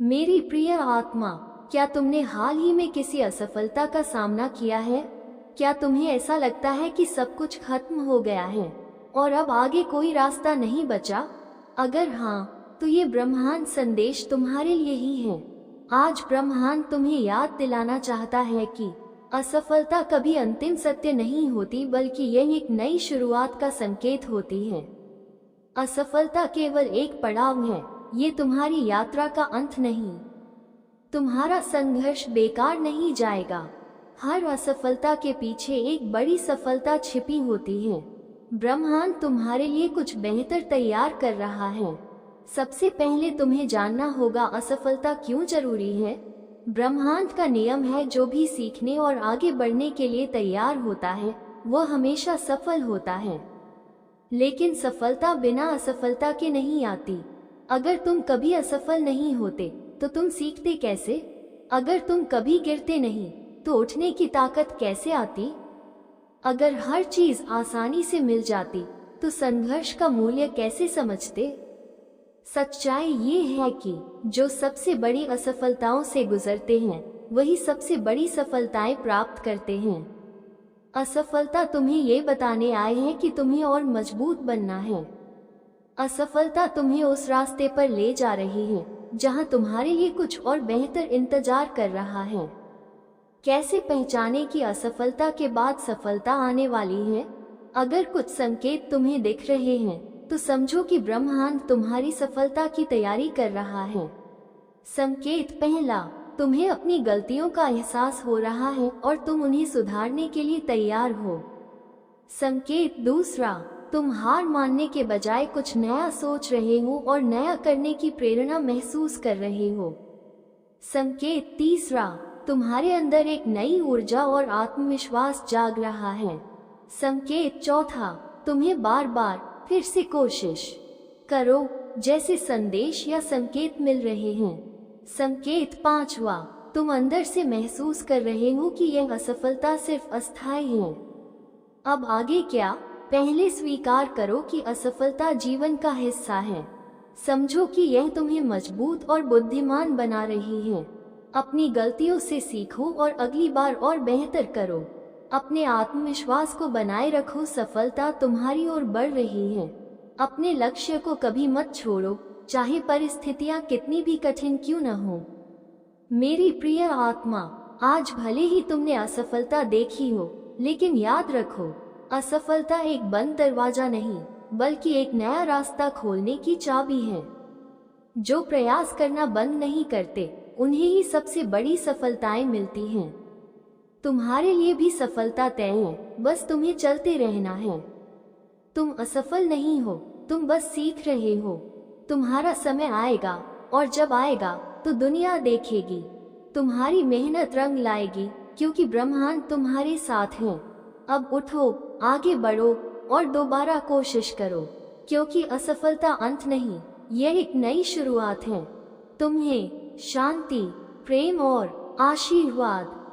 मेरी प्रिय आत्मा, क्या तुमने हाल ही में किसी असफलता का सामना किया है? क्या तुम्हें ऐसा लगता है कि सब कुछ खत्म हो गया है और अब आगे कोई रास्ता नहीं बचा? अगर हाँ, तो ये ब्रह्मांड संदेश तुम्हारे लिए ही है। आज ब्रह्मांड तुम्हें याद दिलाना चाहता है कि असफलता कभी अंतिम सत्य नहीं होती, बल्कि यह एक नई शुरुआत का संकेत होती है। असफलता केवल एक पड़ाव है, ये तुम्हारी यात्रा का अंत नहीं। तुम्हारा संघर्ष बेकार नहीं जाएगा। हर असफलता के पीछे एक बड़ी सफलता छिपी होती है। ब्रह्मांड तुम्हारे लिए कुछ बेहतर तैयार कर रहा है। सबसे पहले तुम्हें जानना होगा असफलता क्यों जरूरी है। ब्रह्मांड का नियम है, जो भी सीखने और आगे बढ़ने के लिए तैयार होता है वह हमेशा सफल होता है। लेकिन सफलता बिना असफलता के नहीं आती। अगर तुम कभी असफल नहीं होते तो तुम सीखते कैसे? अगर तुम कभी गिरते नहीं तो उठने की ताकत कैसे आती? अगर हर चीज आसानी से मिल जाती तो संघर्ष का मूल्य कैसे समझते? सच्चाई ये है कि जो सबसे बड़ी असफलताओं से गुजरते हैं वही सबसे बड़ी सफलताएं प्राप्त करते हैं। असफलता तुम्हें ये बताने आए हैं कि तुम्हें और मजबूत बनना है। असफलता तुम्हें उस रास्ते पर ले जा रही है जहां तुम्हारे लिए कुछ और बेहतर इंतजार कर रहा है। कैसे पहचाने कि असफलता के बाद सफलता आने वाली है? अगर कुछ संकेत तुम्हें दिख रहे हैं तो समझो कि ब्रह्मांड तुम्हारी सफलता की तैयारी कर रहा है। संकेत पहला, तुम्हें अपनी गलतियों का एहसास हो रहा है और तुम उन्हें सुधारने के लिए तैयार हो। संकेत दूसरा, तुम हार मानने के बजाय कुछ नया सोच रहे हो और नया करने की प्रेरणा महसूस कर रहे हो। संकेत तीसरा, तुम्हारे अंदर एक नई ऊर्जा और आत्मविश्वास जाग रहा है। संकेत चौथा, तुम्हें बार बार फिर से कोशिश करो जैसे संदेश या संकेत मिल रहे हैं। संकेत पांचवा, तुम अंदर से महसूस कर रहे हो कि यह असफलता सिर्फ अस्थायी है। अब आगे क्या? पहले स्वीकार करो कि असफलता जीवन का हिस्सा है। समझो कि यह तुम्हें मजबूत और बुद्धिमान बना रही है। अपनी गलतियों से सीखो और अगली बार और बेहतर करो। अपने आत्मविश्वास को बनाए रखो, सफलता तुम्हारी ओर बढ़ रही है। अपने लक्ष्य को कभी मत छोड़ो, चाहे परिस्थितियां कितनी भी कठिन क्यों न हो। मेरी प्रिय आत्मा, आज भले ही तुमने असफलता देखी हो, लेकिन याद रखो, असफलता एक बंद दरवाजा नहीं बल्कि एक नया रास्ता खोलने की चाबी है। जो प्रयास करना बंद नहीं करते उन्हें ही सबसे बड़ी सफलताएं मिलती हैं। तुम्हारे लिए भी सफलता तय है, बस तुम्हें चलते रहना है। तुम असफल नहीं हो, तुम बस सीख रहे हो। तुम्हारा समय आएगा और जब आएगा तो दुनिया देखेगी, तुम्हारी मेहनत रंग लाएगी, क्योंकि ब्रह्मांड तुम्हारे साथ है। अब उठो, आगे बढ़ो और दोबारा कोशिश करो, क्योंकि असफलता अंत नहीं, यह एक नई शुरुआत है। तुम्हें शांति, प्रेम और आशीर्वाद।